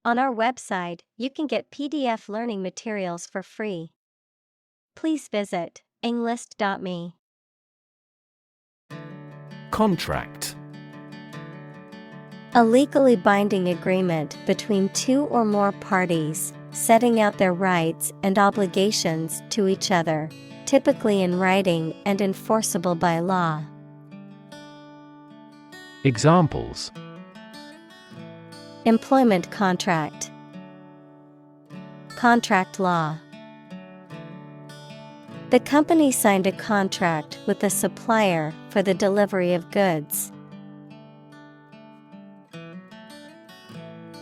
On our website, you can get PDF learning materials for free. Please visit englist.me. Contract. A legally binding agreement between two or more parties, setting out their rights and obligations to each other, typically in writing and enforceable by law. Examples: Employment contract, contract law. The company signed a contract with a supplier for the delivery of goods.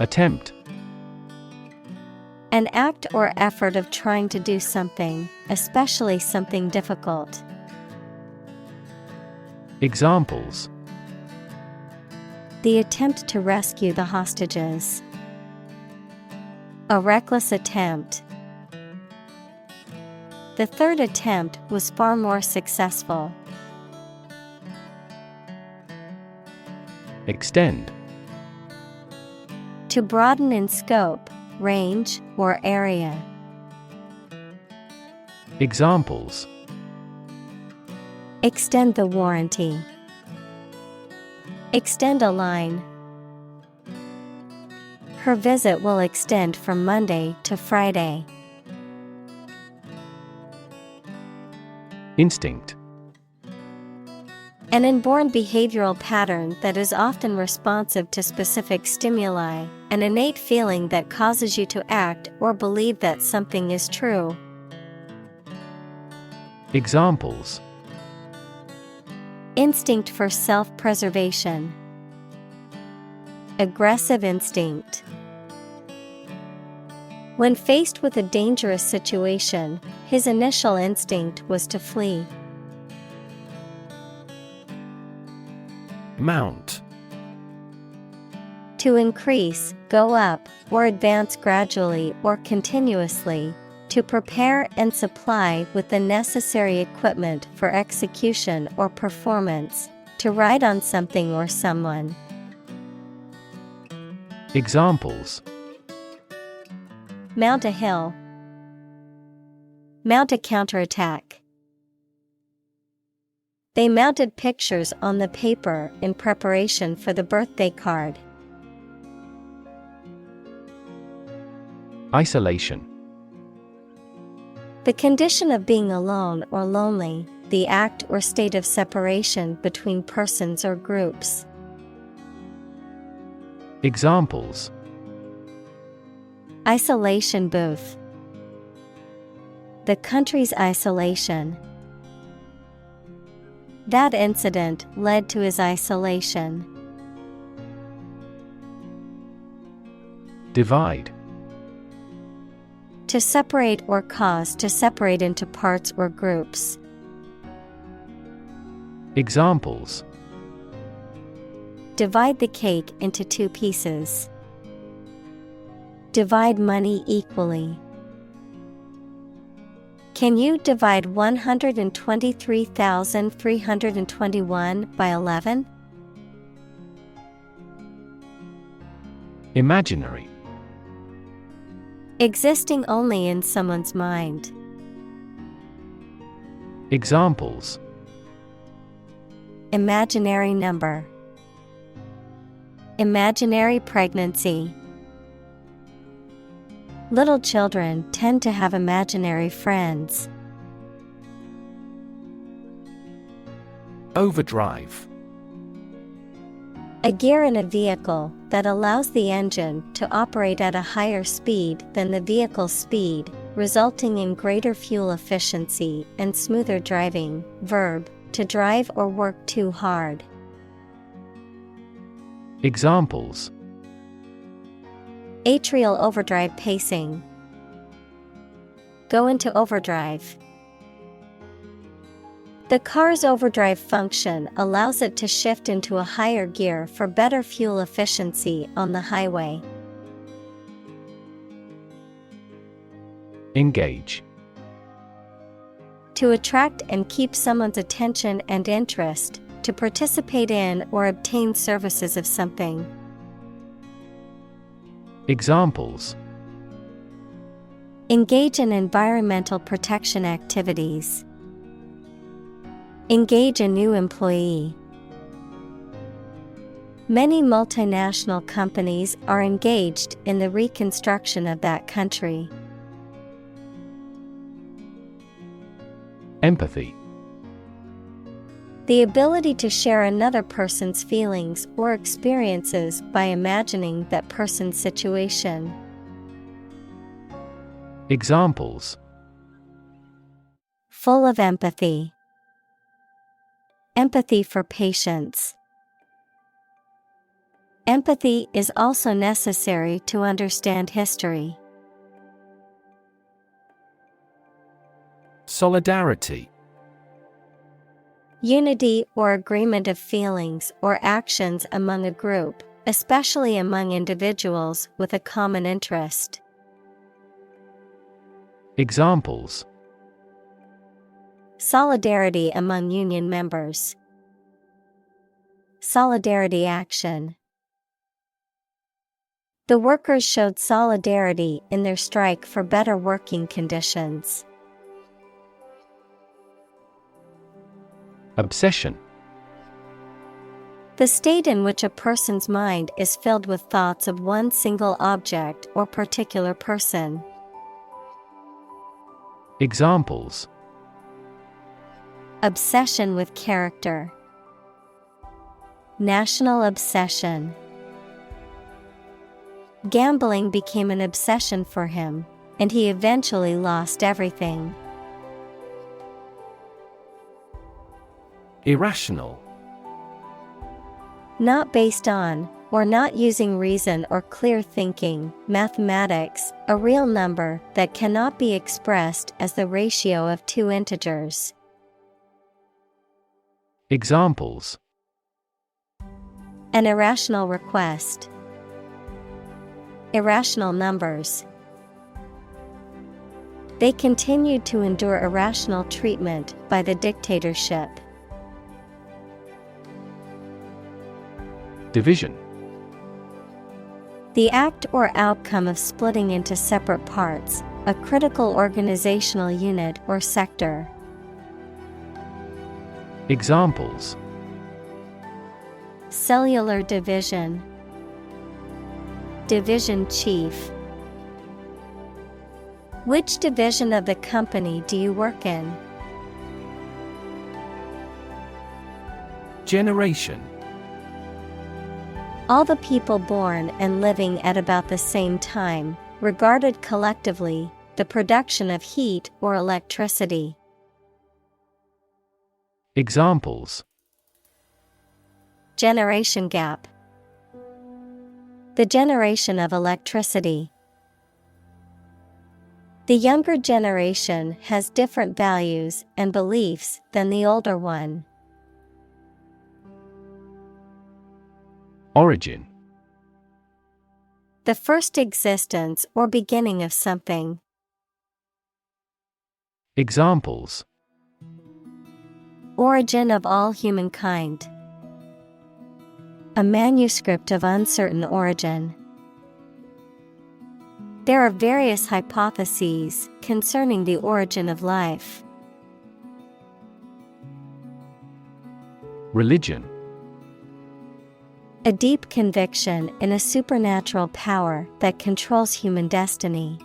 Attempt. An act or effort of trying to do something, especially something difficult. Examples: The attempt to rescue the hostages. A reckless attempt. The third attempt was far more successful. Extend. To broaden in scope, range, or area. Examples: Extend the warranty. Extend a line. Her visit will extend from Monday to Friday. Instinct. An inborn behavioral pattern that is often responsive to specific stimuli, an innate feeling that causes you to act or believe that something is true. Examples: Instinct for self-preservation. Aggressive instinct. When faced with a dangerous situation, his initial instinct was to flee. Mount. To increase, go up, or advance gradually or continuously, to prepare and supply with the necessary equipment for execution or performance, to ride on something or someone. Examples: Mount a hill. Mount a counterattack. They mounted pictures on the paper in preparation for the birthday card. Isolation. The condition of being alone or lonely, the act or state of separation between persons or groups. Examples: Isolation booth. The country's isolation. That incident led to his isolation. Divide. To separate or cause to separate into parts or groups. Examples: Divide the cake into 2 pieces. Divide money equally. Can you divide 123,321 by 11? Imaginary. Existing only in someone's mind. Examples: Imaginary number. Imaginary pregnancy. Little children tend to have imaginary friends. Overdrive. A gear in a vehicle that allows the engine to operate at a higher speed than the vehicle's speed, resulting in greater fuel efficiency and smoother driving. Verb, to drive or work too hard. Examples: Atrial overdrive pacing. Go into overdrive. The car's overdrive function allows it to shift into a higher gear for better fuel efficiency on the highway. Engage. To attract and keep someone's attention and interest, to participate in or obtain services of something. Examples: engage in environmental protection activities. Engage a new employee. Many multinational companies are engaged in the reconstruction of that country. Empathy. The ability to share another person's feelings or experiences by imagining that person's situation. Examples: Full of empathy. Empathy for patients. Empathy is also necessary to understand history. Solidarity. Unity or agreement of feelings or actions among a group, especially among individuals with a common interest. Examples: Solidarity among union members. Solidarity action. The workers showed solidarity in their strike for better working conditions. Obsession. The state in which a person's mind is filled with thoughts of one single object or particular person. Examples: Obsession with character. National obsession. Gambling became an obsession for him, and he eventually lost everything. Irrational. Not based on, or not using reason or clear thinking, mathematics, a real number that cannot be expressed as the ratio of two integers. Examples: An irrational request. Irrational numbers. They continued to endure irrational treatment by the dictatorship. Division. The act or outcome of splitting into separate parts, a critical organizational unit or sector. Examples: Cellular division. Division chief. Which division of the company do you work in? Generation. All the people born and living at about the same time, regarded collectively, the production of heat or electricity. Examples: Generation gap. The generation of electricity. The younger generation has different values and beliefs than the older one. Origin. The first existence or beginning of something. Examples: Origin of all humankind. A manuscript of uncertain origin. There are various hypotheses concerning the origin of life. Religion. A deep conviction in a supernatural power that controls human destiny.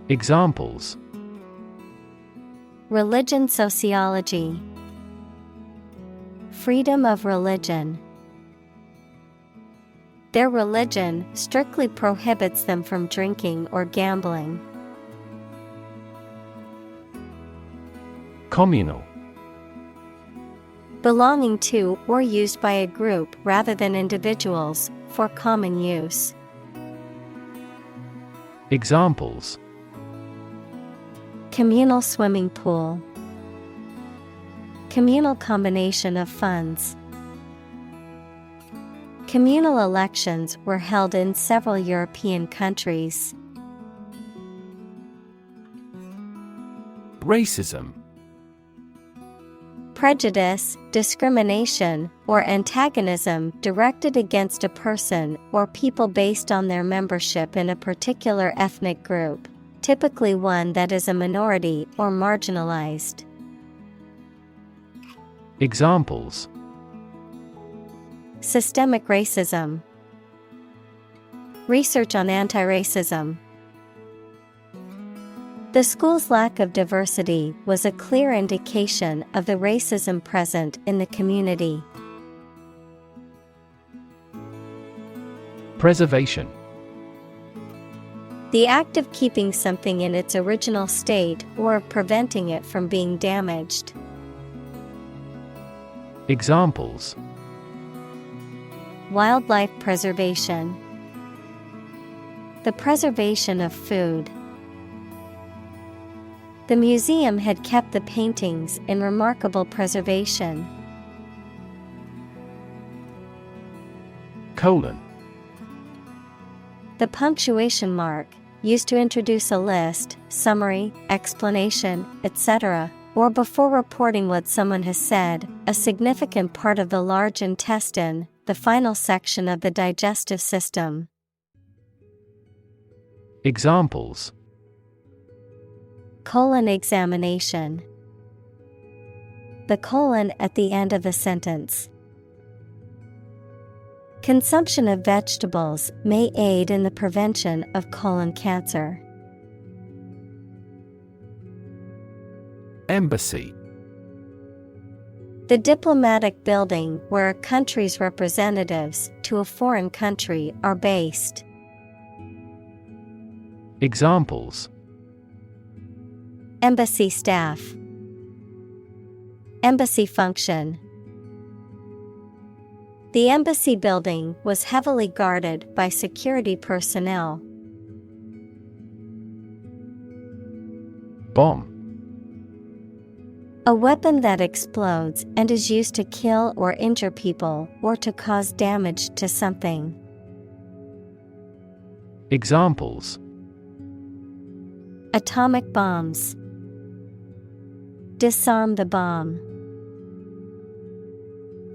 Examples: Religion sociology. Freedom of religion. Their religion strictly prohibits them from drinking or gambling. Communal. Belonging to or used by a group rather than individuals, for common use. Examples: Communal swimming pool. Communal combination of funds. Communal elections were held in several European countries. Racism. Prejudice, discrimination, or antagonism directed against a person or people based on their membership in a particular ethnic group, typically one that is a minority or marginalized. Examples: Systemic racism. Research on anti-racism. The school's lack of diversity was a clear indication of the racism present in the community. Preservation. The act of keeping something in its original state or of preventing it from being damaged. Examples: Wildlife preservation. The preservation of food. The museum had kept the paintings in remarkable preservation. Colon. The punctuation mark, used to introduce a list, summary, explanation, etc., or before reporting what someone has said, a significant part of the large intestine, the final section of the digestive system. Examples: Colon examination. The colon at the end of a sentence. Consumption of vegetables may aid in the prevention of colon cancer. Embassy. The diplomatic building where a country's representatives to a foreign country are based. Examples: Embassy staff. Embassy function. The embassy building was heavily guarded by security personnel. Bomb. A weapon that explodes and is used to kill or injure people or to cause damage to something. Examples: Atomic bombs. Disarm the bomb.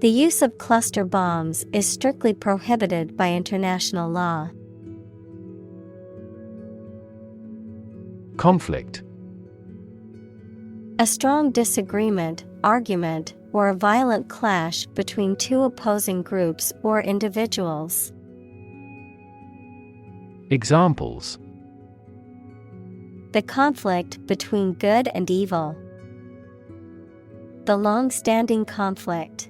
The use of cluster bombs is strictly prohibited by international law. Conflict. A strong disagreement, argument, or a violent clash between two opposing groups or individuals. Examples: The conflict between good and evil. The long-standing conflict.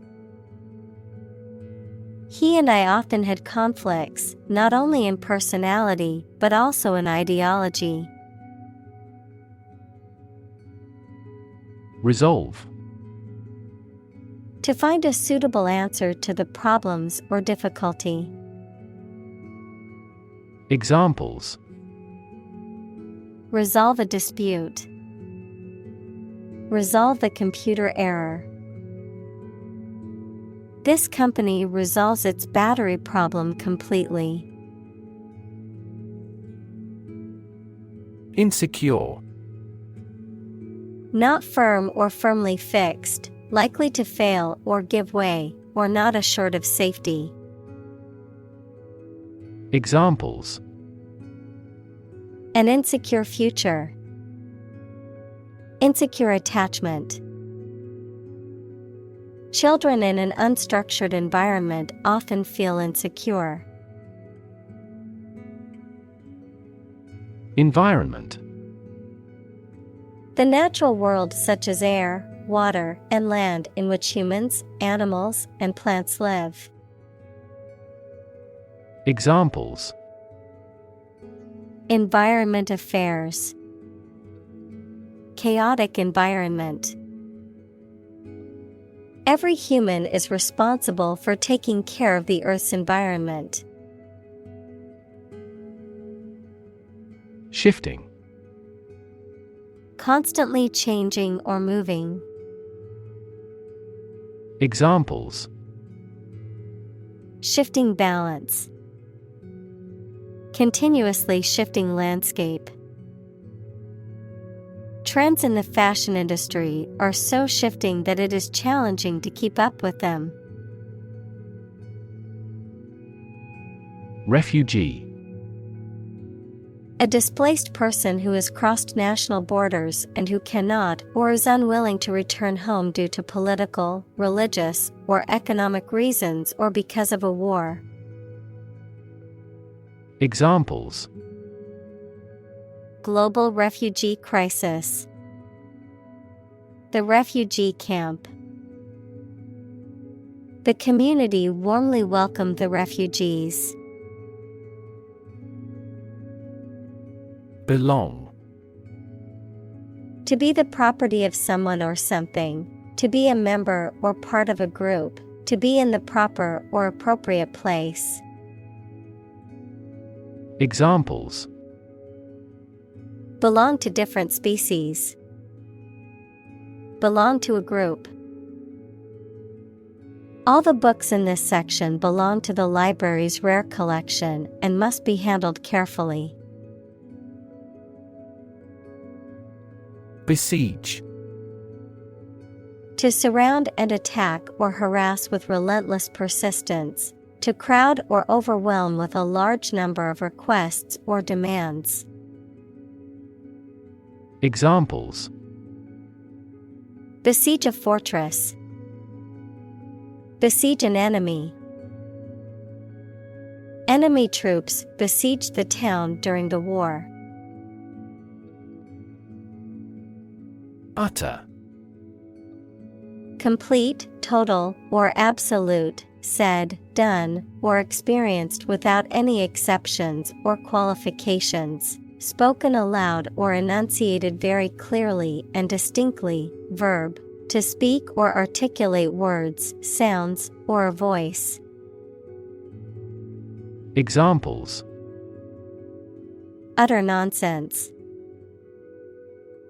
He and I often had conflicts, not only in personality, but also in ideology. Resolve. To find a suitable answer to the problems or difficulty. Examples: Resolve a dispute. Resolve the computer error. This company resolves its battery problem completely. Insecure. Not firm or firmly fixed, likely to fail or give way, or not assured of safety. Examples: An insecure future. Insecure attachment. Children in an unstructured environment often feel insecure. Environment. The natural world such as air, water, and land in which humans, animals, and plants live. Examples: Environment affairs. Chaotic environment. Every human is responsible for taking care of the Earth's environment. Shifting. Constantly changing or moving. Examples: Shifting balance. Continuously shifting landscape. Trends in the fashion industry are so shifting that it is challenging to keep up with them. Refugee. A displaced person who has crossed national borders and who cannot or is unwilling to return home due to political, religious, or economic reasons or because of a war. Examples: Global refugee crisis. The refugee camp. The community warmly welcomed the refugees. Belong. To be the property of someone or something, to be a member or part of a group, to be in the proper or appropriate place. Examples: Belong to different species. Belong to a group. All the books in this section belong to the library's rare collection and must be handled carefully. Besiege. To surround and attack or harass with relentless persistence, to crowd or overwhelm with a large number of requests or demands. Examples: Besiege a fortress. Besiege an enemy. Enemy troops besieged the town during the war. Utter. Complete, total, or absolute, said, done, or experienced without any exceptions or qualifications, spoken aloud or enunciated very clearly and distinctly, verb, to speak or articulate words, sounds, or a voice. Examples: Utter nonsense.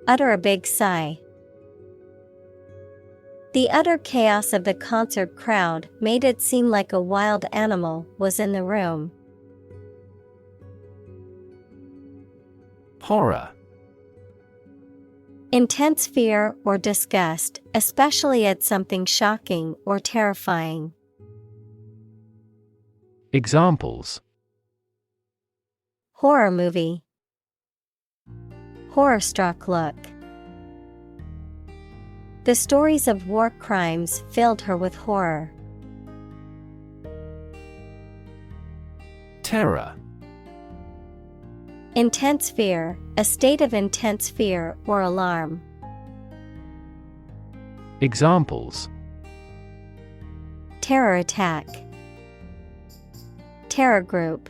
Utter a big sigh. The utter chaos of the concert crowd made it seem like a wild animal was in the room. Horror. Intense fear or disgust, especially at something shocking or terrifying. Examples: Horror movie. Horror-struck look. The stories of war crimes filled her with horror. Terror. Intense fear, a state of intense fear or alarm. Examples: Terror attack. Terror group.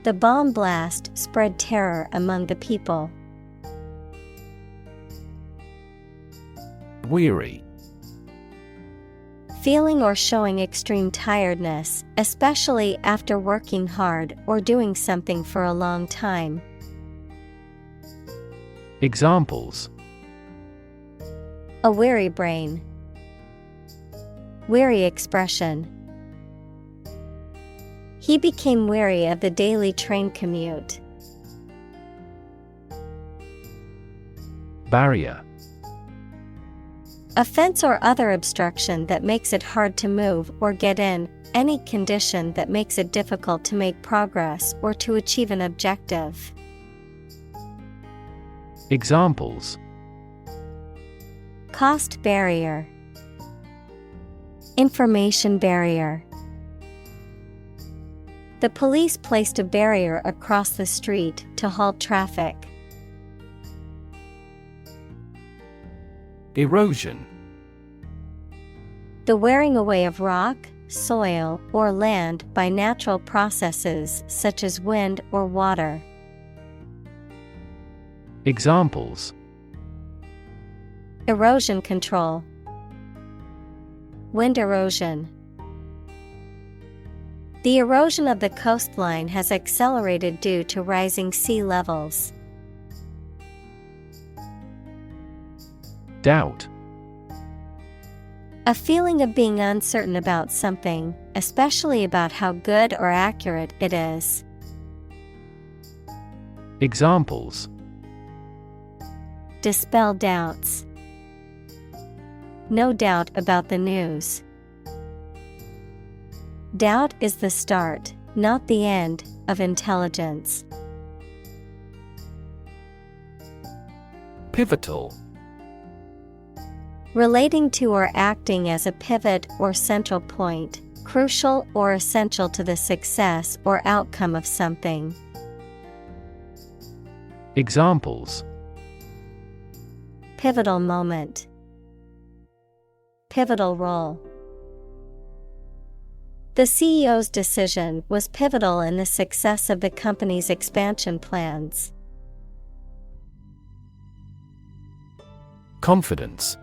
The bomb blast spread terror among the people. Weary. Feeling or showing extreme tiredness, especially after working hard or doing something for a long time. Examples: A weary brain. Weary expression. He became weary of the daily train commute. Barrier. A fence or other obstruction that makes it hard to move or get in, any condition that makes it difficult to make progress or to achieve an objective. Examples: Cost barrier. Information barrier. The police placed a barrier across the street to halt traffic. Erosion. The wearing away of rock, soil, or land by natural processes such as wind or water. Examples: Erosion control. Wind erosion. The erosion of the coastline has accelerated due to rising sea levels. Doubt. A feeling of being uncertain about something, especially about how good or accurate it is. Examples: Dispel doubts. No doubt about the news. Doubt is the start, not the end, of intelligence. Pivotal. Relating to or acting as a pivot or central point, crucial or essential to the success or outcome of something. Examples: Pivotal moment. Pivotal role. The CEO's decision was pivotal in the success of the company's expansion plans. Confidence.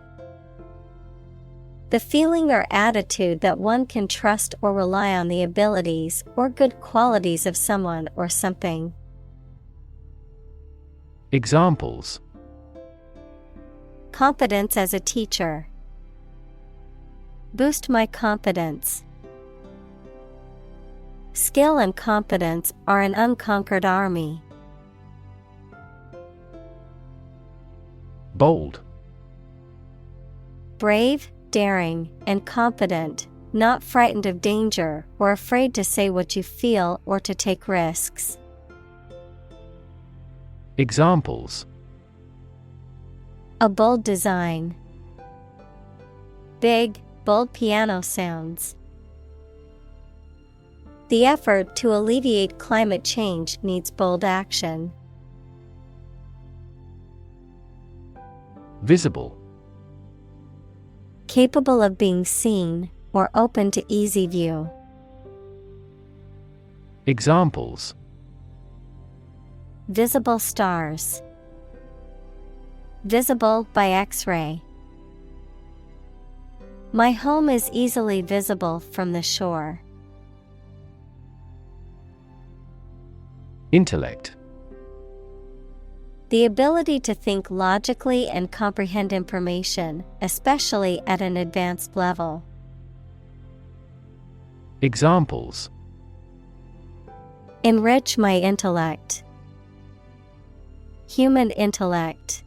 The feeling or attitude that one can trust or rely on the abilities or good qualities of someone or something. Examples: Confidence as a teacher. Boost my confidence. Skill and confidence are an unconquered army. Bold. Brave, daring, and confident, not frightened of danger or afraid to say what you feel or to take risks. Examples: A bold design. Big, bold piano sounds. The effort to alleviate climate change needs bold action. Visible. Capable of being seen or open to easy view. Examples: Visible stars. Visible by X-ray. My home is easily visible from the shore. Intellect. The ability to think logically and comprehend information, especially at an advanced level. Examples: Enrich my intellect. Human intellect.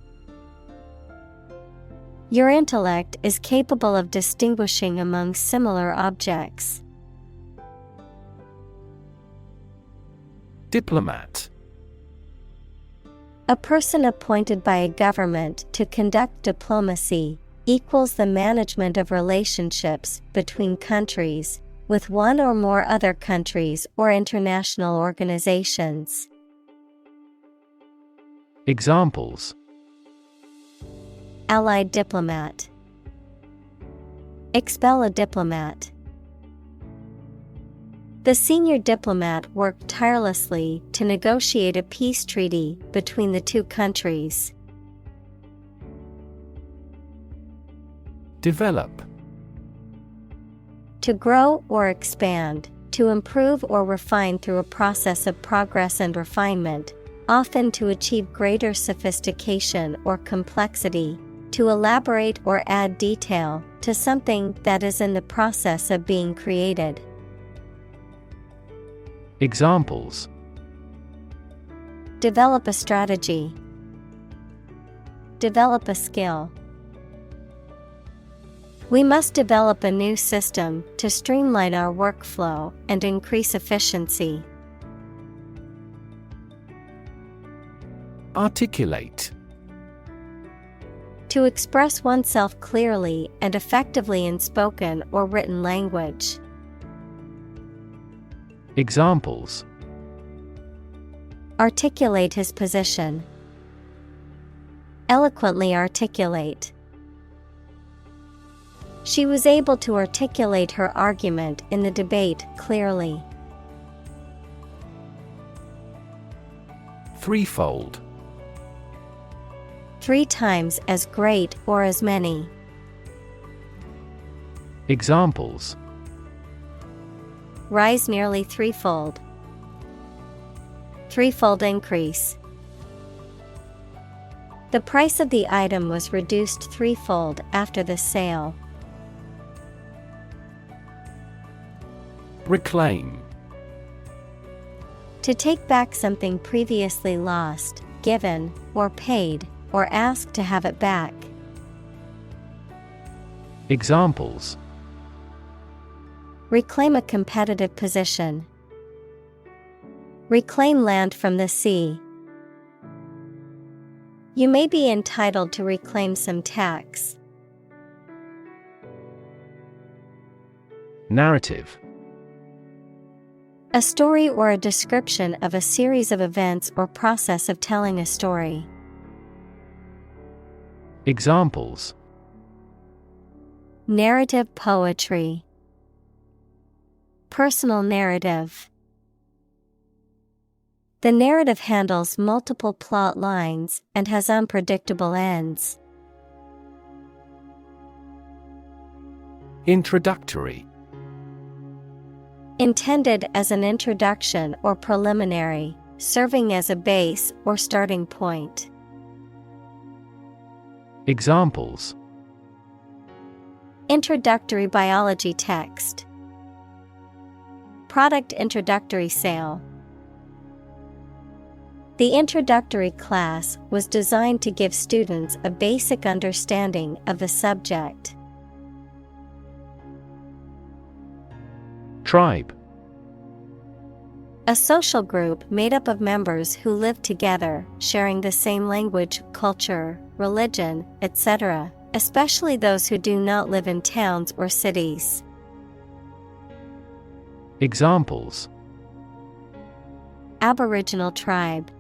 Your intellect is capable of distinguishing among similar objects. Diplomat. A person appointed by a government to conduct diplomacy equals the management of relationships between countries, with one or more other countries or international organizations. Examples: Allied diplomat. Expel a diplomat. The senior diplomat worked tirelessly to negotiate a peace treaty between the two countries. Develop. To grow or expand, to improve or refine through a process of progress and refinement, often to achieve greater sophistication or complexity, to elaborate or add detail to something that is in the process of being created. Examples: Develop a strategy. Develop a skill. We must develop a new system to streamline our workflow and increase efficiency. Articulate. To express oneself clearly and effectively in spoken or written language. Examples: Articulate his position. Eloquently articulate. She was able to articulate her argument in the debate clearly. Threefold. 3 times as great or as many. Examples: Rise nearly threefold. Threefold increase. The price of the item was reduced threefold after the sale. Reclaim. To take back something previously lost, given, or paid, or ask to have it back. Examples: Reclaim a competitive position. Reclaim land from the sea. You may be entitled to reclaim some tax. Narrative: A story or a description of a series of events or process of telling a story. Examples: Narrative poetry. Personal narrative. The narrative handles multiple plot lines and has unpredictable ends. Introductory. Intended as an introduction or preliminary, serving as a base or starting point. Examples: Introductory biology text. Product introductory sale. The introductory class was designed to give students a basic understanding of the subject. Tribe. A social group made up of members who live together, sharing the same language, culture, religion, etc., especially those who do not live in towns or cities. Examples: Aboriginal tribe.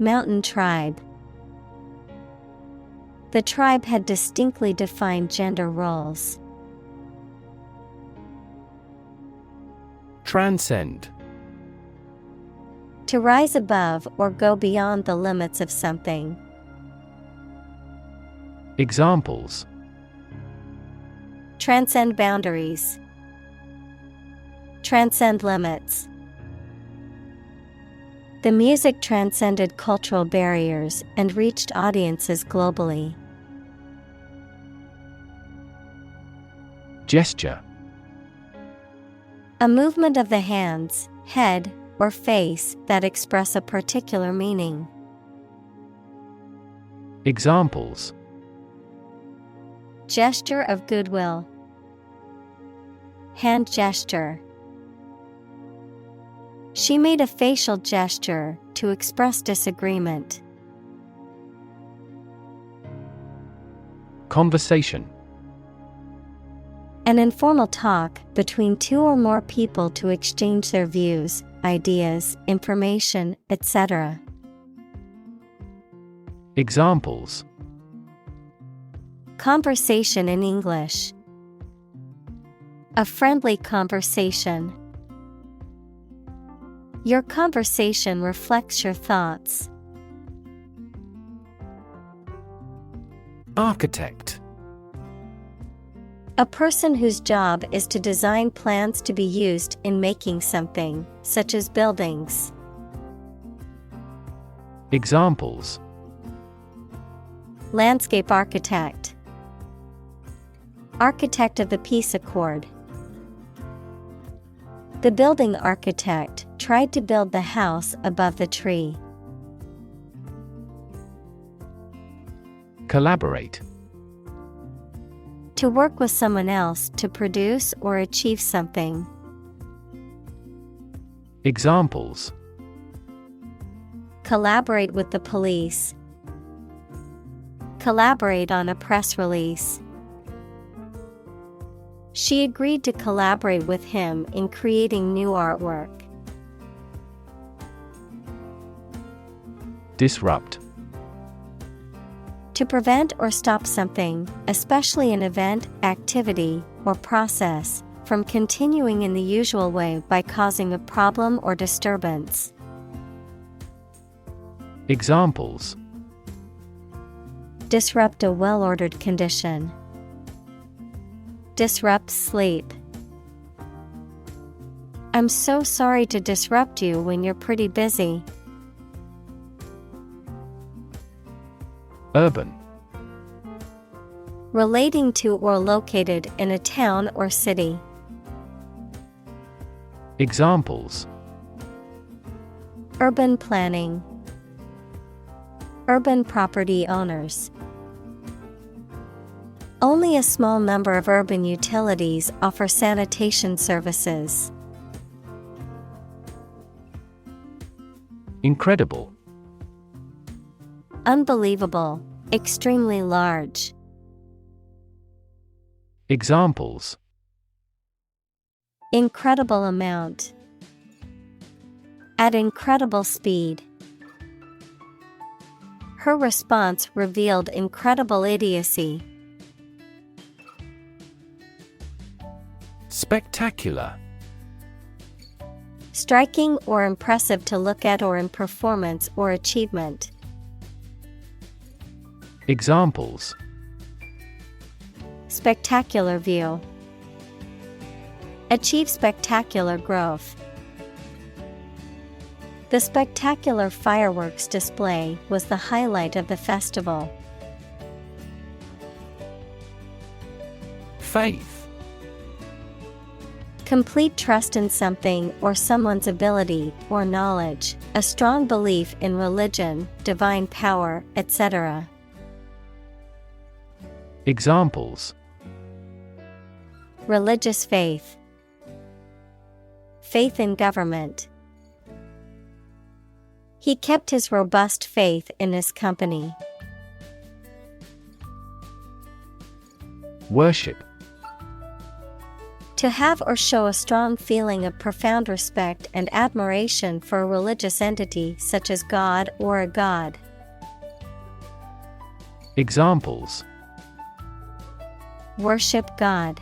Mountain tribe. The tribe had distinctly defined gender roles. Transcend. To rise above or go beyond the limits of something. Examples: Transcend boundaries. Transcend limits. The music transcended cultural barriers and reached audiences globally. Gesture. A movement of the hands, head, or face that express a particular meaning. Examples: Gesture of goodwill. Hand gesture. She made a facial gesture to express disagreement. Conversation. An informal talk between two or more people to exchange their views, ideas, information, etc. Examples: Conversation in English. A friendly conversation. Your conversation reflects your thoughts. Architect. A person whose job is to design plans to be used in making something, such as buildings. Examples: Landscape architect. Architect of the Peace Accord. The building architect tried to build the house above the tree. Collaborate. To work with someone else to produce or achieve something. Examples: Collaborate with the police. Collaborate on a press release. She agreed to collaborate with him in creating new artwork. Disrupt. To prevent or stop something, especially an event, activity, or process, from continuing in the usual way by causing a problem or disturbance. Examples: Disrupt a well-ordered condition. Disrupt sleep. I'm so sorry to disrupt you when you're pretty busy. Urban. Relating to or located in a town or city. Examples: Urban planning. Urban property owners. Only a small number of urban utilities offer sanitation services. Incredible. Unbelievable, extremely large. Examples: Incredible amount. At incredible speed. Her response revealed incredible idiocy. Spectacular. Striking or impressive to look at or in performance or achievement. Examples: Spectacular view. Achieve spectacular growth. The spectacular fireworks display was the highlight of the festival. Faith. Complete trust in something or someone's ability or knowledge, a strong belief in religion, divine power, etc. Examples: Religious faith. Faith in government. He kept his robust faith in his company. Worship. To have or show a strong feeling of profound respect and admiration for a religious entity such as God or a god. Examples: Worship God.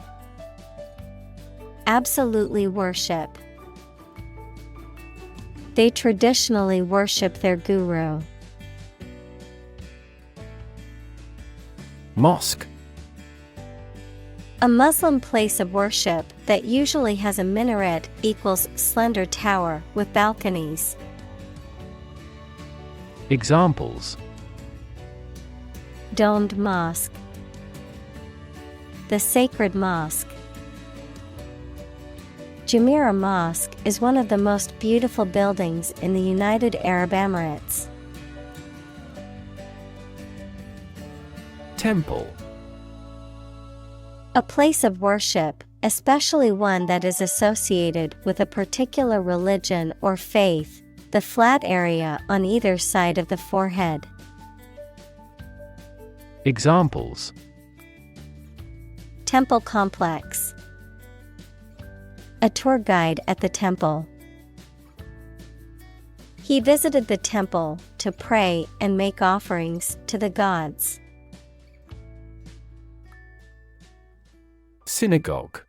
Absolutely worship. They traditionally worship their guru. Mosque. A Muslim place of worship that usually has a minaret equals slender tower with balconies. Examples: Domed mosque. The sacred mosque. Jumeirah Mosque is one of the most beautiful buildings in the United Arab Emirates. Temple. A place of worship, especially one that is associated with a particular religion or faith, the flat area on either side of the forehead. Examples: Temple complex. A tour guide at the temple. He visited the temple to pray and make offerings to the gods. Synagogue.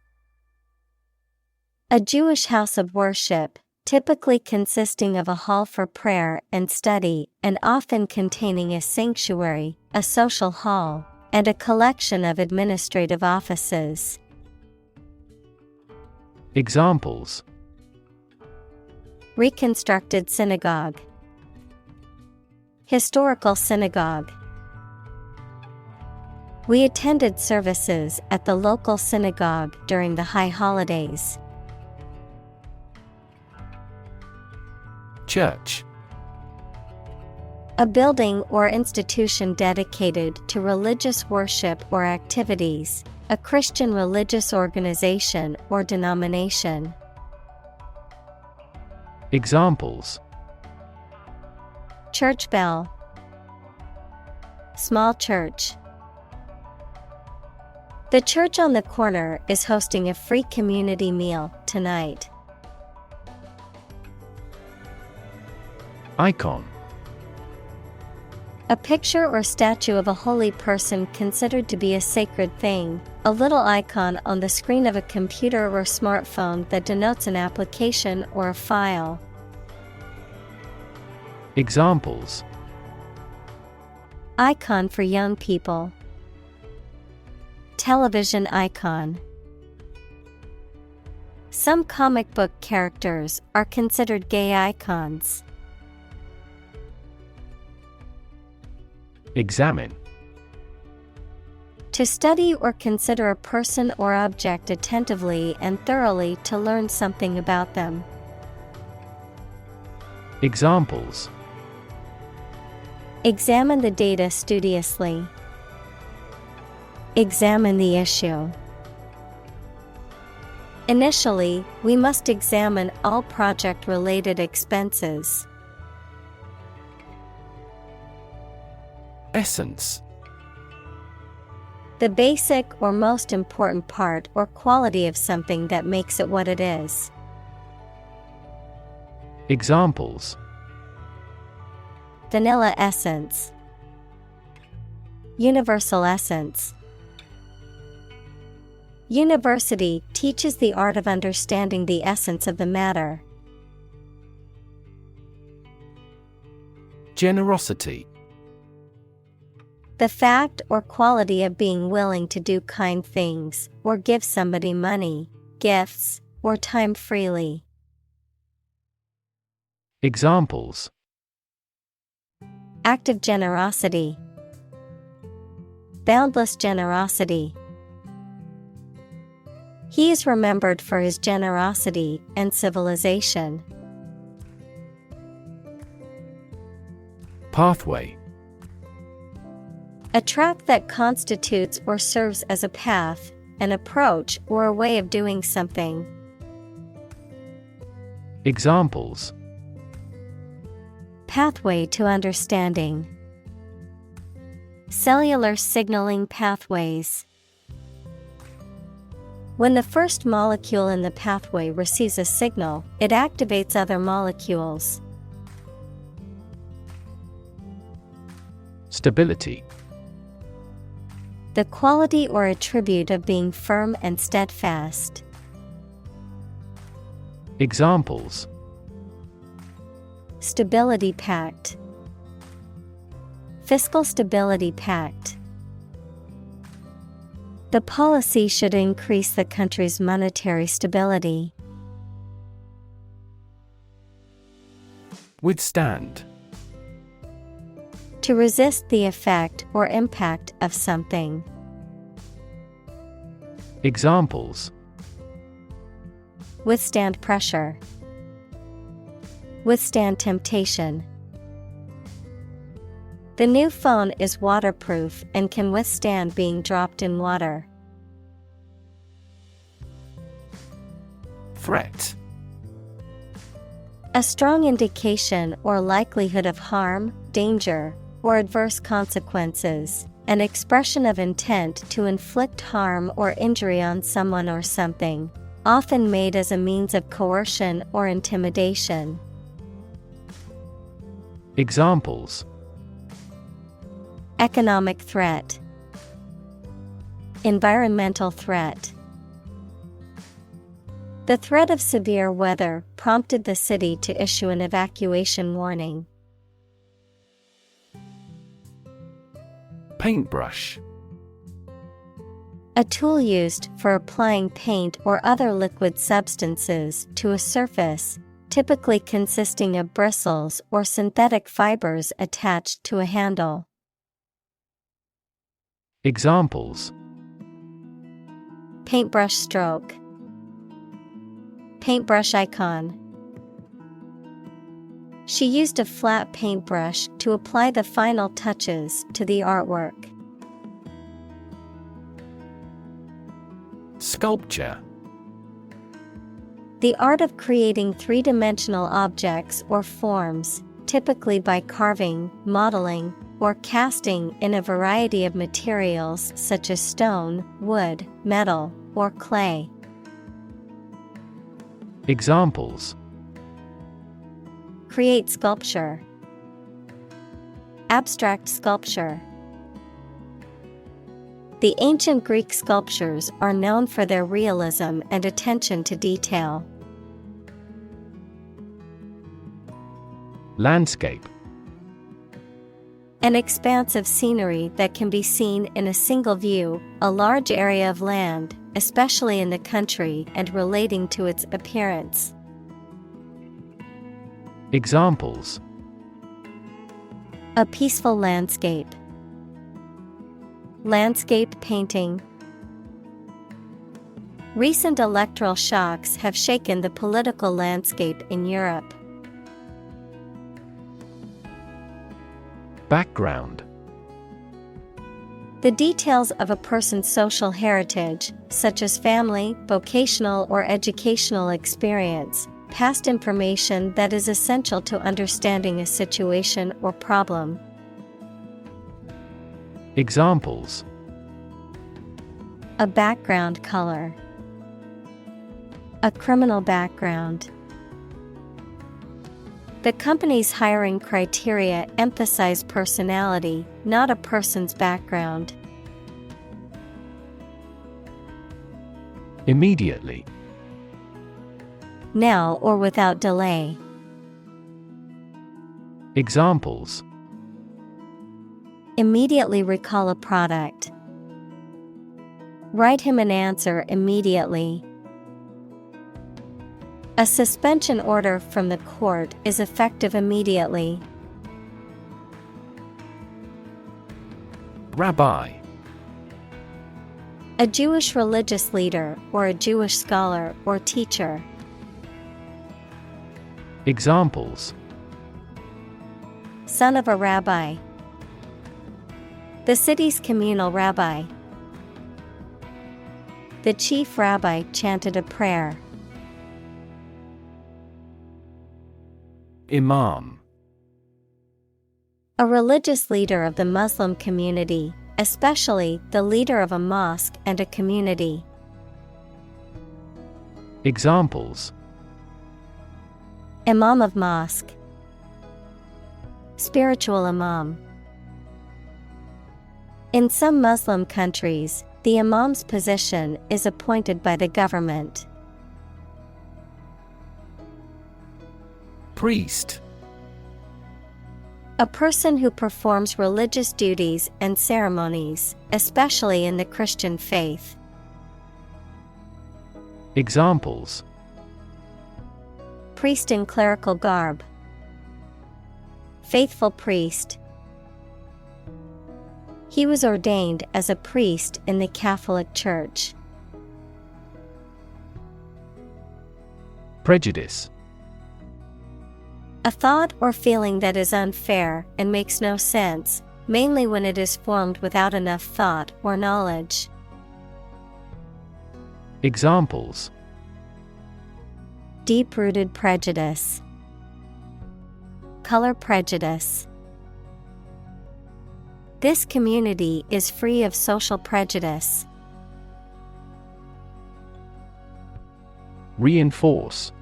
A Jewish house of worship, typically consisting of a hall for prayer and study, and often containing a sanctuary, a social hall, and a collection of administrative offices. Examples: Reconstructed synagogue. Historical synagogue. We attended services at the local synagogue during the high holidays. Church. A building or institution dedicated to religious worship or activities, a Christian religious organization or denomination. Examples: Church bell. Small church. The church on the corner is hosting a free community meal tonight. Icon. A picture or statue of a holy person considered to be a sacred thing, a little icon on the screen of a computer or smartphone that denotes an application or a file. Examples: Icon for young people. Television icon. Some comic book characters are considered gay icons. Examine. To study or consider a person or object attentively and thoroughly to learn something about them. Examine the data studiously. Examine the issue. Initially, we must examine all project-related expenses. Essence. The basic or most important part or quality of something that makes it what it is. Examples: Vanilla essence. Universal essence. University teaches the art of understanding the essence of the matter. Generosity. The fact or quality of being willing to do kind things, or give somebody money, gifts, or time freely. Examples: Active generosity. Boundless generosity. He is remembered for his generosity and civilization. Pathway. A track that constitutes or serves as a path, an approach, or a way of doing something. Examples: Pathway to understanding. Cellular signaling pathways. When the first molecule in the pathway receives a signal, it activates other molecules. Stability. The quality or attribute of being firm and steadfast. Examples: Stability pact. Fiscal stability pact. The policy should increase the country's monetary stability. Withstand. To resist the effect or impact of something. Examples: Withstand pressure. Withstand temptation. The new phone is waterproof and can withstand being dropped in water. Threat. A strong indication or likelihood of harm, danger, or adverse consequences. An expression of intent to inflict harm or injury on someone or something, often made as a means of coercion or intimidation. Examples: Economic threat. Environmental threat. The threat of severe weather prompted the city to issue an evacuation warning. Paintbrush. A tool used for applying paint or other liquid substances to a surface, typically consisting of bristles or synthetic fibers attached to a handle. Examples: Paintbrush stroke. Paintbrush icon. She used a flat paintbrush to apply the final touches to the artwork. Sculpture. The art of creating three-dimensional objects or forms, typically by carving, modeling, or casting in a variety of materials such as stone, wood, metal, or clay. Examples: Create sculpture. Abstract sculpture. The ancient Greek sculptures are known for their realism and attention to detail. Landscape. An expanse of scenery that can be seen in a single view, a large area of land, especially in the country and relating to its appearance. Examples: A peaceful landscape. Landscape painting. Recent electoral shocks have shaken the political landscape in Europe. Background. The details of a person's social heritage, such as family, vocational or educational experience, past information that is essential to understanding a situation or problem. Examples: A background color. A criminal background. The company's hiring criteria emphasize personality, not a person's background. Immediately. Now or without delay. Examples: Immediately recall a product. Write him an answer immediately. A suspension order from the court is effective immediately. Rabbi. A Jewish religious leader or a Jewish scholar or teacher. Examples: Son of a rabbi. The city's communal rabbi. The chief rabbi chanted a prayer. Imam. A religious leader of the Muslim community, especially the leader of a mosque and a community. Examples: Imam of mosque. Spiritual imam. In some Muslim countries, the imam's position is appointed by the government. Priest. A person who performs religious duties and ceremonies, especially in the Christian faith. Examples: Priest in clerical garb. Faithful priest. He was ordained as a priest in the Catholic Church. Prejudice. A thought or feeling that is unfair and makes no sense, mainly when it is formed without enough thought or knowledge. Examples: Deep-rooted prejudice. Color prejudice. This community is free of social prejudice. Reinforce.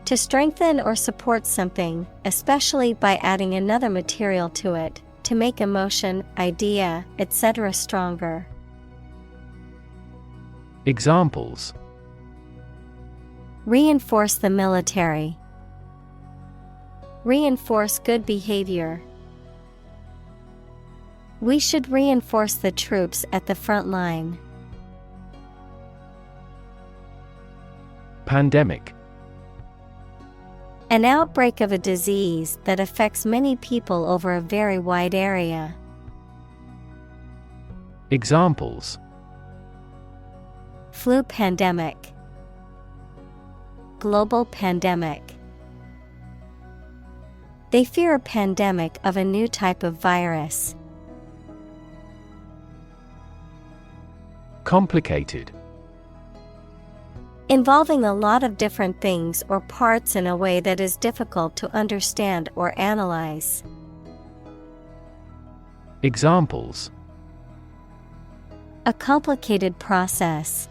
To strengthen or support something, especially by adding another material to it, to make emotion, idea, etc. stronger. Examples: Reinforce the military. Reinforce good behavior. We should reinforce the troops at the front line. Pandemic. An outbreak of a disease that affects many people over a very wide area. Examples: Flu pandemic. Global pandemic. They fear a pandemic of a new type of virus. Complicated. Involving a lot of different things or parts in a way that is difficult to understand or analyze. Examples: A complicated process.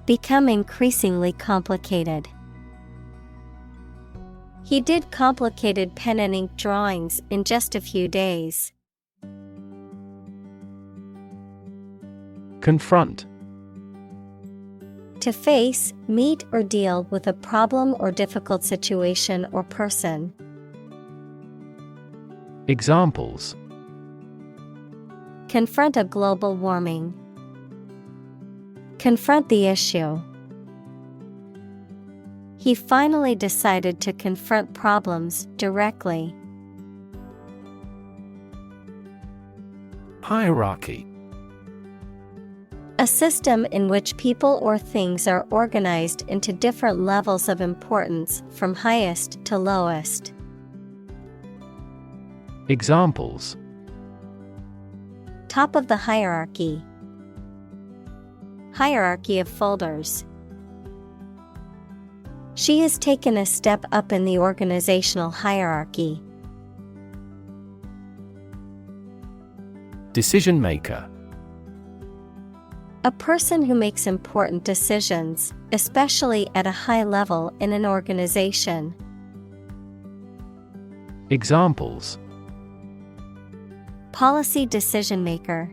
Become increasingly complicated. He did complicated pen and ink drawings in just a few days. Confront. To face, meet or deal with a problem or difficult situation or person. Examples: Confront a global warming. Confront the issue. He finally decided to confront problems directly. Hierarchy. A system in which people or things are organized into different levels of importance from highest to lowest. Examples: top of the hierarchy, hierarchy of folders. She has taken a step up in the organizational hierarchy. Decision maker. A person who makes important decisions, especially at a high level in an organization. Examples: policy decision maker,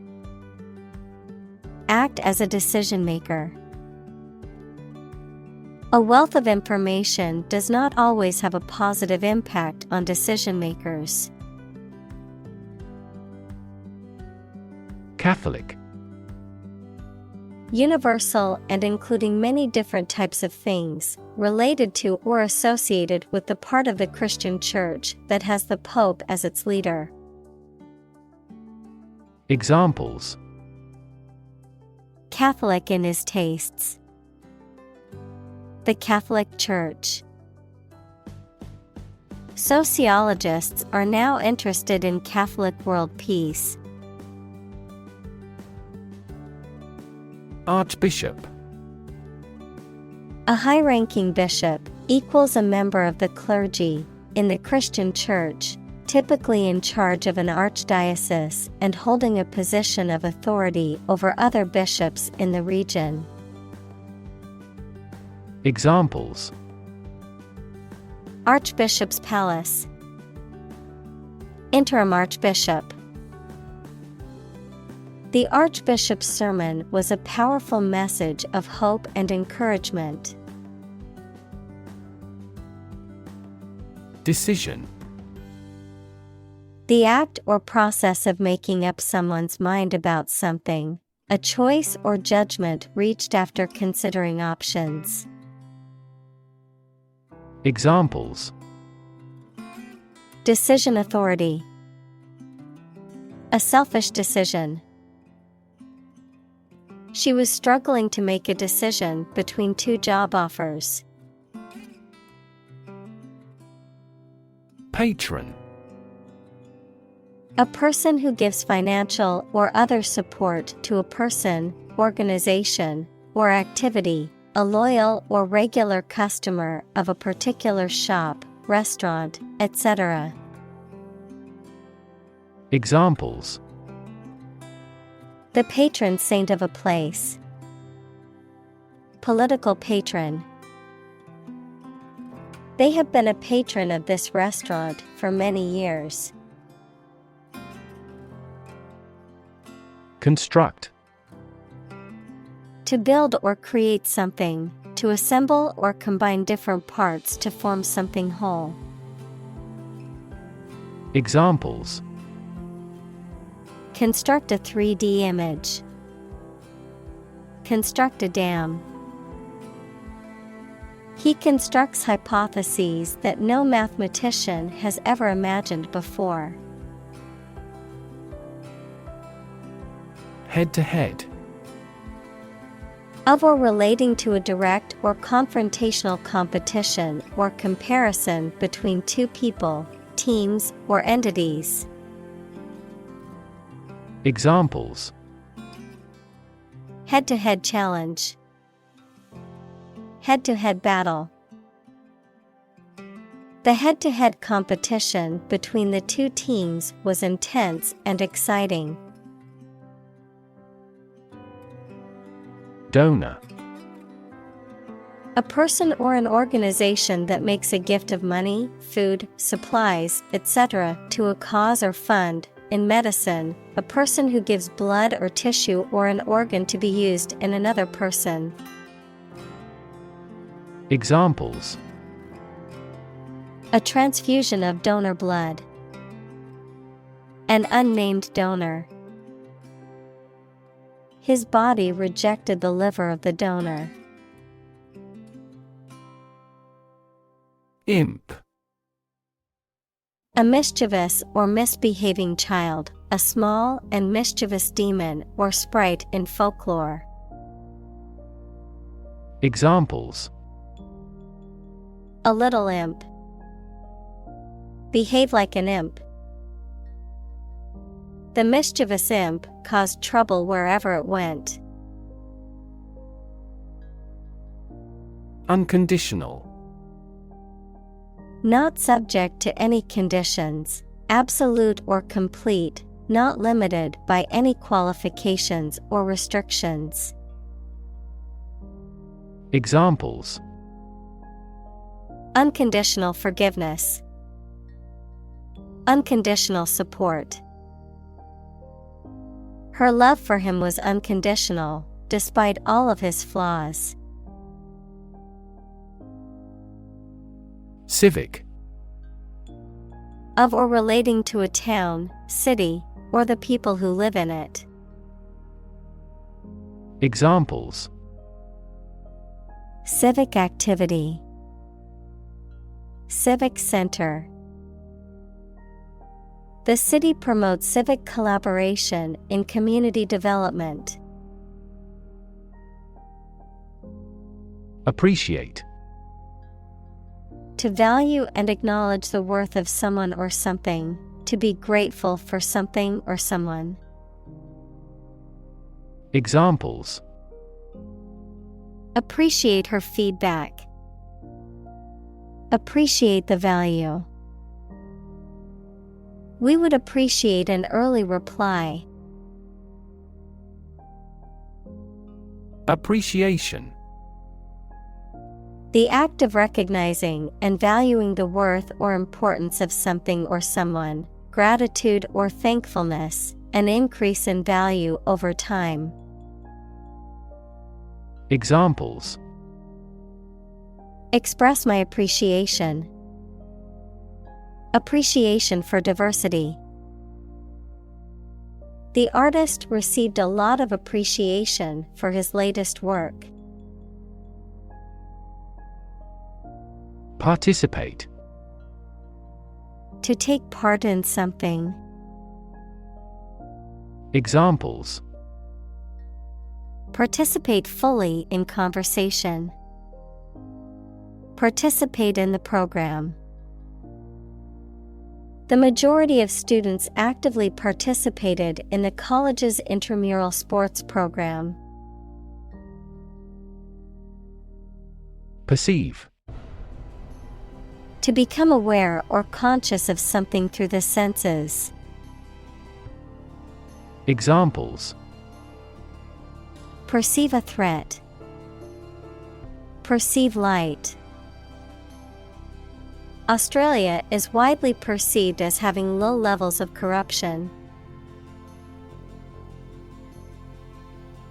act as a decision maker. A wealth of information does not always have a positive impact on decision makers. Catholic. Universal and including many different types of things, related to or associated with the part of the Christian Church that has the Pope as its leader. Examples: Catholic in his tastes. The Catholic Church. Sociologists are now interested in Catholic world peace. Archbishop. A high-ranking bishop equals a member of the clergy in the Christian Church, typically in charge of an archdiocese and holding a position of authority over other bishops in the region. Examples: Archbishop's Palace. Interim Archbishop. The Archbishop's sermon was a powerful message of hope and encouragement. Decision. The act or process of making up someone's mind about something, a choice or judgment reached after considering options. Examples: Decision authority. A selfish decision. She was struggling to make a decision between two job offers. Patron. A person who gives financial or other support to a person, organization, or activity, a loyal or regular customer of a particular shop, restaurant, etc. Examples: The patron saint of a place. Political patron. They have been a patron of this restaurant for many years. Construct. To build or create something, to assemble or combine different parts to form something whole. Examples: Construct a 3D image. Construct a dam. He constructs hypotheses that no mathematician has ever imagined before. Head-to-head. Of or relating to a direct or confrontational competition or comparison between two people, teams, or entities. Examples: Head-to-head challenge. Head-to-head battle. The head-to-head competition between the two teams was intense and exciting. Donor. A person or an organization that makes a gift of money, food, supplies, etc. to a cause or fund. In medicine, a person who gives blood or tissue or an organ to be used in another person. Examples: A transfusion of donor blood. An unnamed donor. His body rejected the liver of the donor. Imp. A mischievous or misbehaving child, a small and mischievous demon or sprite in folklore. Examples: A little imp. Behave like an imp. The mischievous imp caused trouble wherever it went. Unconditional. Not subject to any conditions, absolute or complete, not limited by any qualifications or restrictions. Examples: unconditional forgiveness, unconditional support. Her love for him was unconditional, despite all of his flaws. Civic. Of or relating to a town, city, or the people who live in it. Examples: civic activity, civic center. The city promotes civic collaboration in community development. Appreciate. To value and acknowledge the worth of someone or something, to be grateful for something or someone. Examples: appreciate her feedback, appreciate the value. We would appreciate an early reply. Appreciation. The act of recognizing and valuing the worth or importance of something or someone, gratitude or thankfulness, an increase in value over time. Examples: express my appreciation, appreciation for diversity. The artist received a lot of appreciation for his latest work. Participate. To take part in something. Examples: participate fully in conversation, participate in the program. The majority of students actively participated in the college's intramural sports program. Perceive. To become aware or conscious of something through the senses. Examples: perceive a threat, perceive light. Australia is widely perceived as having low levels of corruption.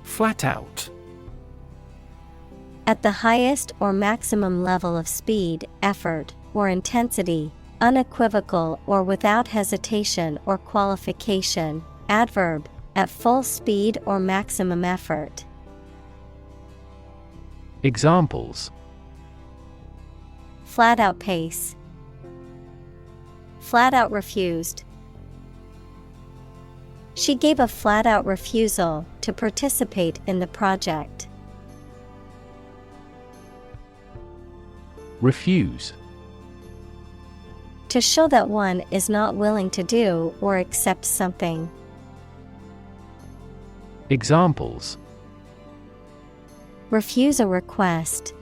Flat out. At the highest or maximum level of speed, effort, or intensity, unequivocal or without hesitation or qualification. Adverb, at full speed or maximum effort. Examples: flat out pace, flat out refused. She gave a flat out refusal to participate in the project. Refuse. To show that one is not willing to do or accept something. Examples: refuse a request,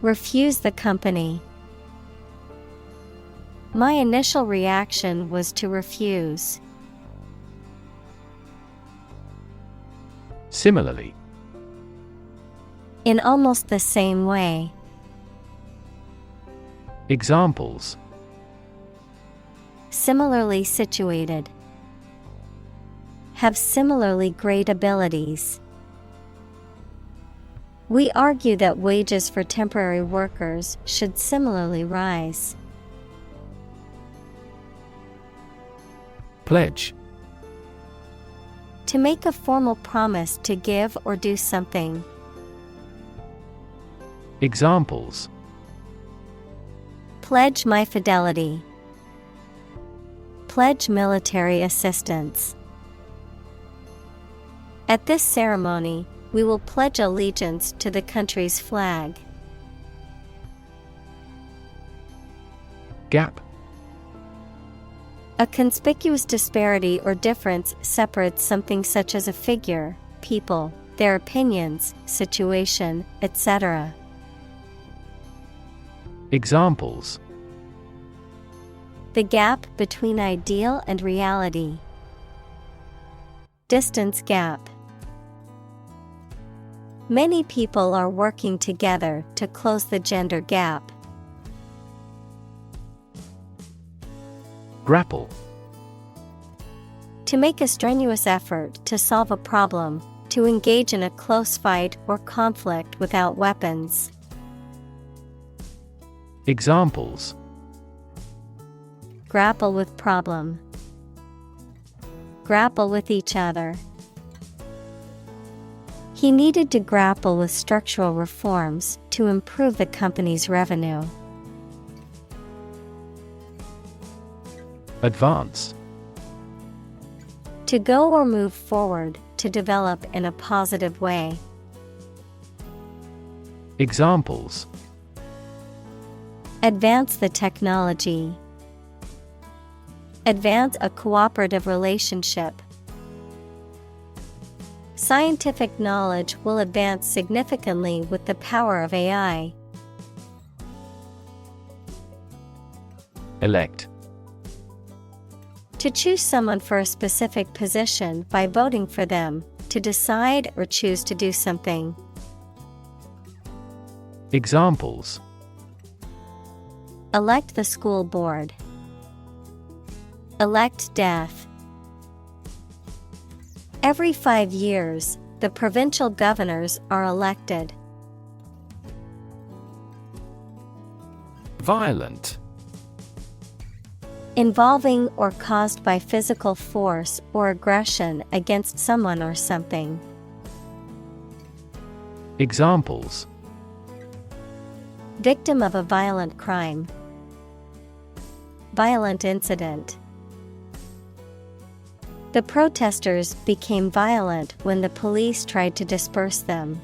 refuse the company. My initial reaction was to refuse. Similarly. In almost the same way. Examples: similarly situated, have similarly great abilities. We argue that wages for temporary workers should similarly rise. Pledge. To make a formal promise to give or do something. Examples: pledge my fidelity, pledge military assistance. At this ceremony, we will pledge allegiance to the country's flag. Gap. A conspicuous disparity or difference separates something such as a figure, people, their opinions, situation, etc. Examples: The gap between ideal and reality. Distance gap. Many people are working together to close the gender gap. Grapple. To make a strenuous effort to solve a problem, to engage in a close fight or conflict without weapons. Examples: Grapple with problem. Grapple with each other. He needed to grapple with structural reforms to improve the company's revenue. Advance. To go or move forward, to develop in a positive way. Examples: Advance the technology. Advance a cooperative relationship. Scientific knowledge will advance significantly with the power of AI. Elect. To choose someone for a specific position by voting for them, to decide or choose to do something. Examples: Elect the school board. Elect death. Every 5 years, the provincial governors are elected. Violent. Involving or caused by physical force or aggression against someone or something. Examples: Victim of a violent crime. Violent incident. The protesters became violent when the police tried to disperse them.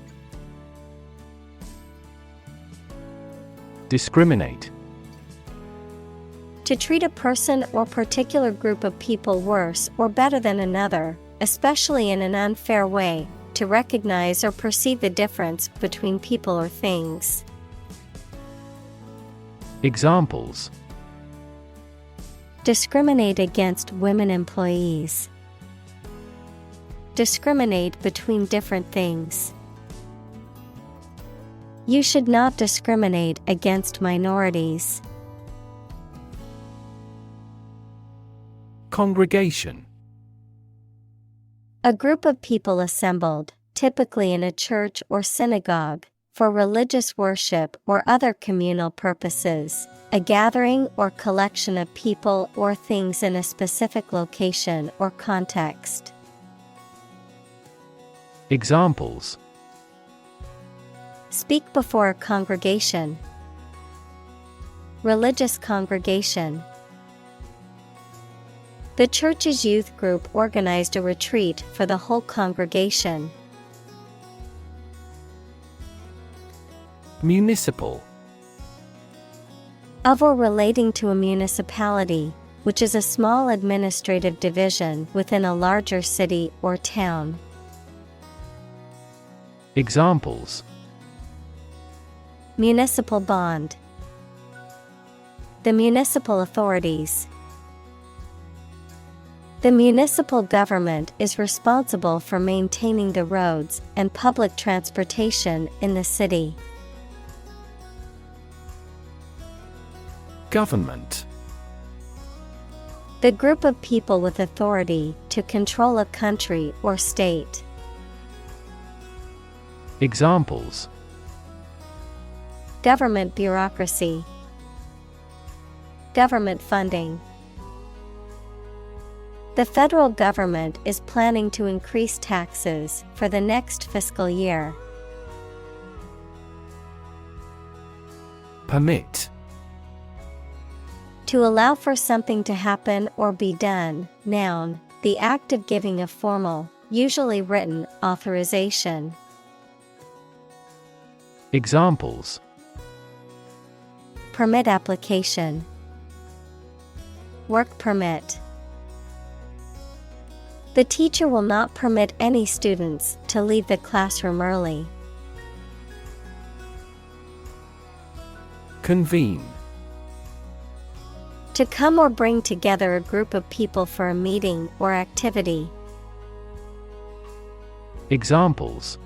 Discriminate. To treat a person or particular group of people worse or better than another, especially in an unfair way, to recognize or perceive the difference between people or things. Examples: Discriminate against women employees. Discriminate between different things. You should not discriminate against minorities. Congregation. A group of people assembled, typically in a church or synagogue, for religious worship or other communal purposes, a gathering or collection of people or things in a specific location or context. Examples: Speak before a congregation. Religious congregation. The church's youth group organized a retreat for the whole congregation. Municipal. Of or relating to a municipality, which is a small administrative division within a larger city or town. Examples: Municipal bond. The municipal authorities. The municipal government is responsible for maintaining the roads and public transportation in the city. Government. The group of people with authority to control a country or state. Examples: Government bureaucracy. Government funding. The federal government is planning to increase taxes for the next fiscal year. Permit. To allow for something to happen or be done, noun, the act of giving a formal, usually written, authorization. Examples: Permit application. Work permit. The teacher will not permit any students to leave the classroom early. Convene. To come or bring together a group of people for a meeting or activity. Examples: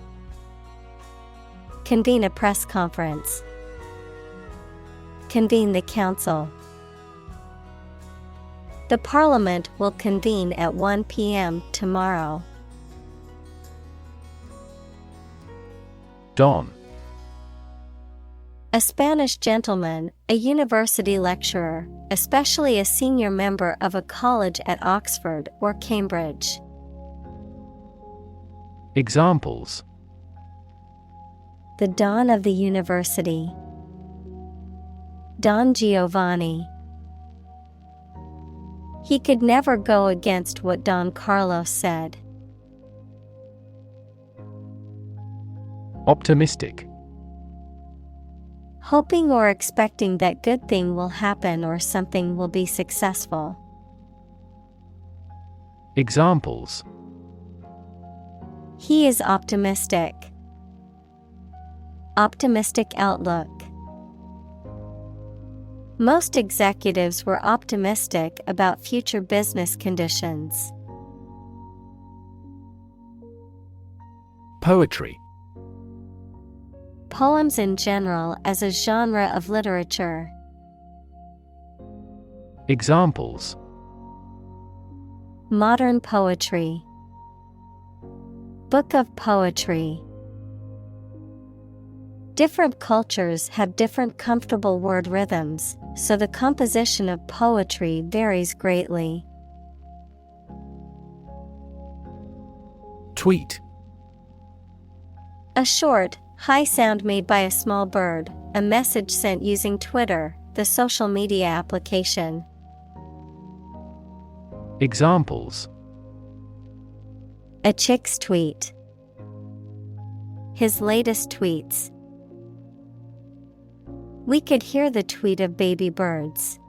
Convene a press conference. Convene the council. The Parliament will convene at 1 p.m. tomorrow. Don. A Spanish gentleman, a university lecturer, especially a senior member of a college at Oxford or Cambridge. Examples: The Don of the University. Don Giovanni. He could never go against what Don Carlos said. Optimistic. Hoping or expecting that good thing will happen or something will be successful. Examples: He is optimistic. Optimistic outlook. Most executives were optimistic about future business conditions. Poetry. Poems in general as a genre of literature. Examples: Modern poetry. Book of poetry. Different cultures have different comfortable word rhythms, so the composition of poetry varies greatly. Tweet. A short, high sound made by a small bird, a message sent using Twitter, the social media application. Examples: A chick's tweet. His latest tweets. We could hear the tweet of baby birds.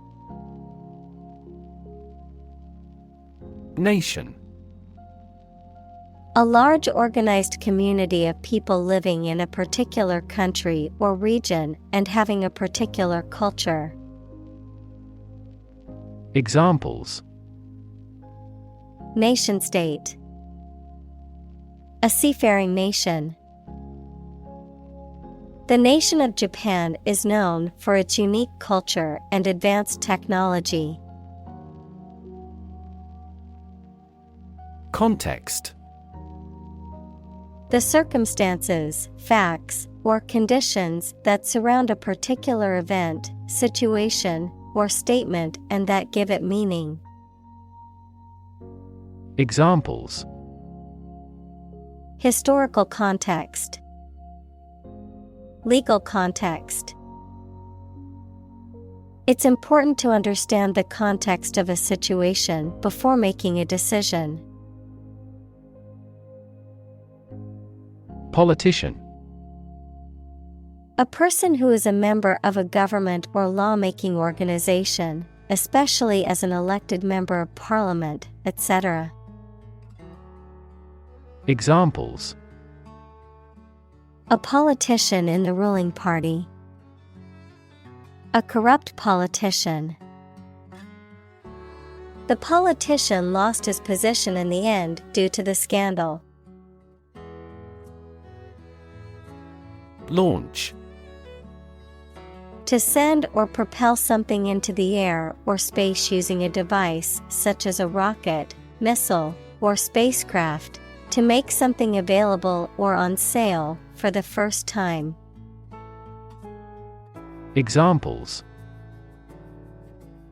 Nation. A large organized community of people living in a particular country or region and having a particular culture. Examples: Nation state. A seafaring nation. The nation of Japan is known for its unique culture and advanced technology. Context. The circumstances, facts, or conditions that surround a particular event, situation, or statement and that give it meaning. Examples: Historical context. Legal context. It's important to understand the context of a situation before making a decision. Politician. A person who is a member of a government or law-making organization, especially as an elected member of parliament, etc. Examples: A politician in the ruling party. A corrupt politician. The politician lost his position in the end due to the scandal. Launch. To send or propel something into the air or space using a device such as a rocket, missile, or spacecraft, to make something available or on sale for the first time. Examples: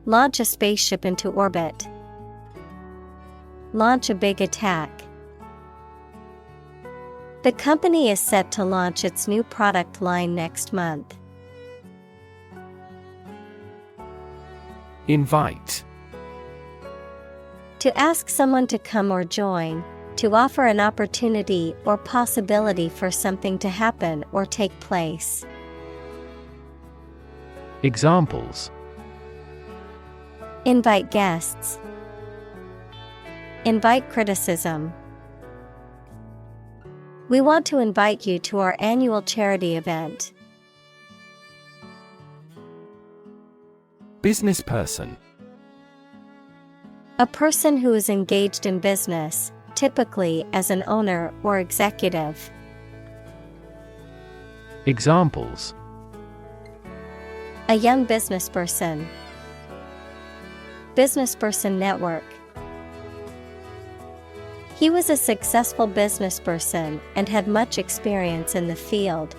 Launch a spaceship into orbit. Launch a big attack. The company is set to launch its new product line next month. Invite. To ask someone to come or join, to offer an opportunity or possibility for something to happen or take place. Examples: Invite guests. Invite criticism. We want to invite you to our annual charity event. Business person. A person who is engaged in business, typically as an owner or executive. Examples: A young businessperson. Businessperson network. He was a successful businessperson and had much experience in the field.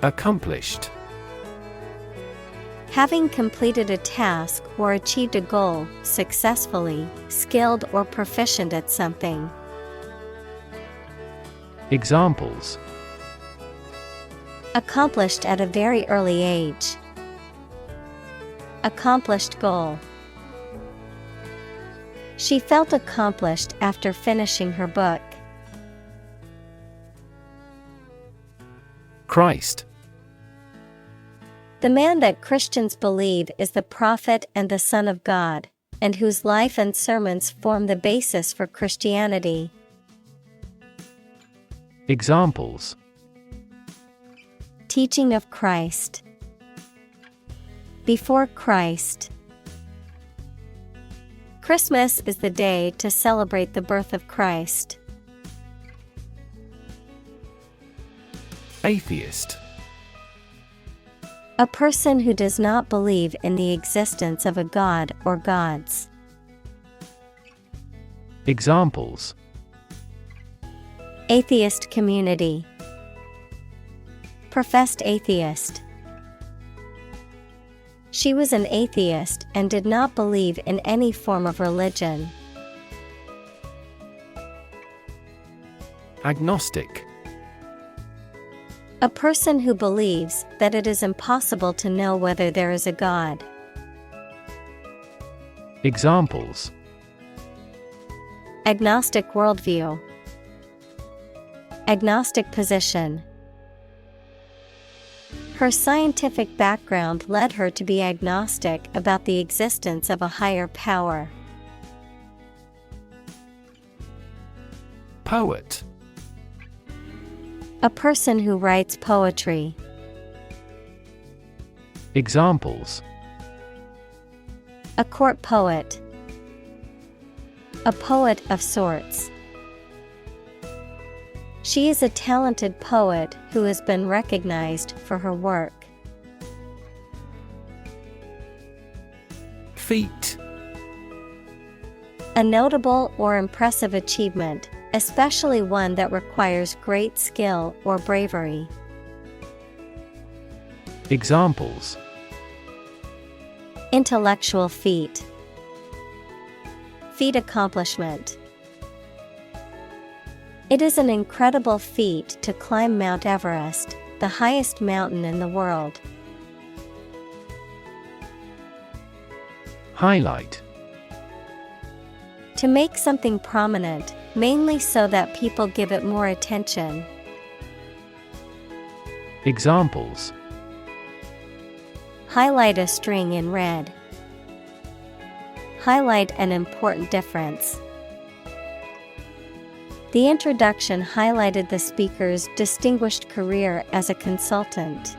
Accomplished. Having completed a task or achieved a goal successfully, skilled or proficient at something. Examples: Accomplished at a very early age. Accomplished goal. She felt accomplished after finishing her book. Christ. The man that Christians believe is the prophet and the Son of God, and whose life and sermons form the basis for Christianity. Examples: Teaching of Christ. Before Christ. Christmas is the day to celebrate the birth of Christ. Atheist. A person who does not believe in the existence of a god or gods. Examples: Atheist community. Professed atheist. She was an atheist and did not believe in any form of religion. Agnostic. A person who believes that it is impossible to know whether there is a God. Examples: Agnostic worldview. Agnostic position. Her scientific background led her to be agnostic about the existence of a higher power. Poet. A person who writes poetry. Examples: A court poet. A poet of sorts. She is a talented poet who has been recognized for her work. Feat. A notable or impressive achievement, especially one that requires great skill or bravery. Examples: Intellectual feat. Feat accomplishment. It is an incredible feat to climb Mount Everest, the highest mountain in the world. Highlight. To make something prominent, mainly so that people give it more attention. Examples: Highlight a string in red. Highlight an important difference. The introduction highlighted the speaker's distinguished career as a consultant.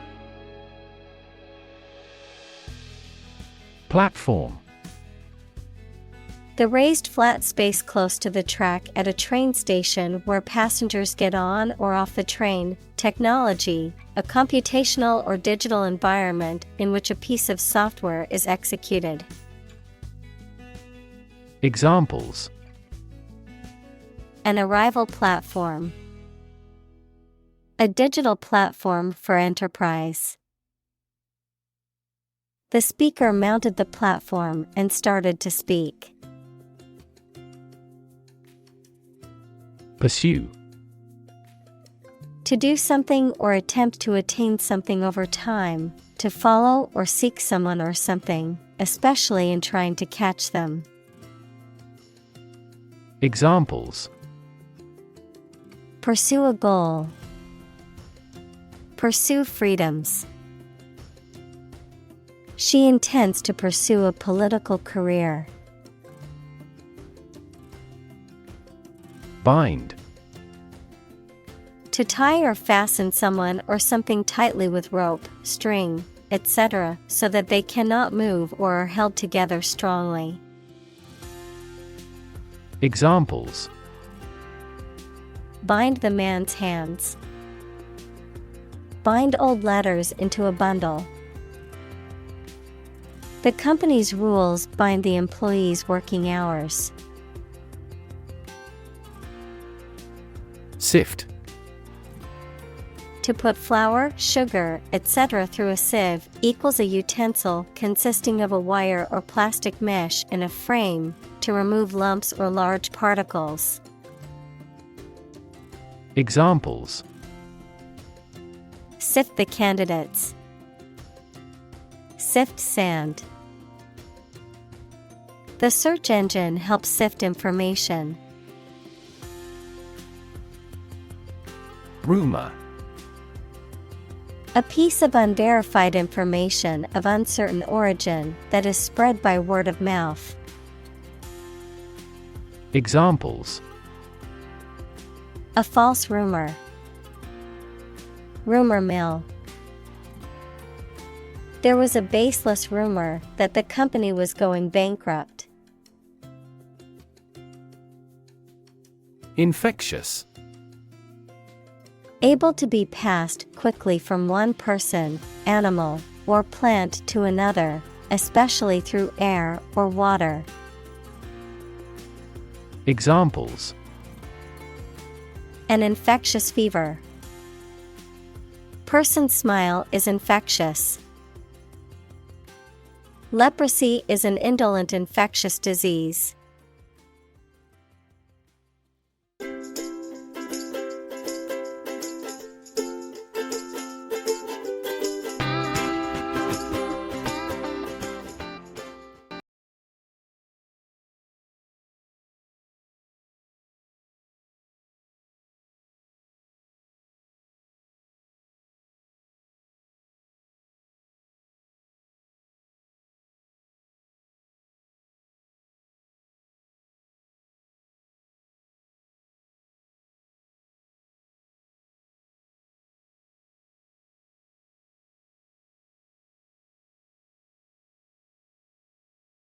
Platform. The raised flat space close to the track at a train station where passengers get on or off the train. Technology, a computational or digital environment in which a piece of software is executed. Examples: An arrival platform. A digital platform for enterprise. The speaker mounted the platform and started to speak. Pursue. To do something or attempt to attain something over time, to follow or seek someone or something, especially in trying to catch them. Examples: Pursue a goal. Pursue freedoms. She intends to pursue a political career. Bind. To tie or fasten someone or something tightly with rope, string, etc., so that they cannot move or are held together strongly. Examples: Bind the man's hands. Bind old letters into a bundle. The company's rules bind the employees' working hours. Sift. To put flour, sugar, etc. through a sieve equals a utensil consisting of a wire or plastic mesh in a frame to remove lumps or large particles. Examples: Sift the candidates. Sift sand. The search engine helps sift information. Rumor. A piece of unverified information of uncertain origin that is spread by word of mouth. Examples: A false rumor. Rumor mill. There was a baseless rumor that the company was going bankrupt. Infectious. Able to be passed quickly from one person, animal, or plant to another, especially through air or water. Examples: An infectious fever. Person's smile is infectious. Leprosy is an indolent infectious disease.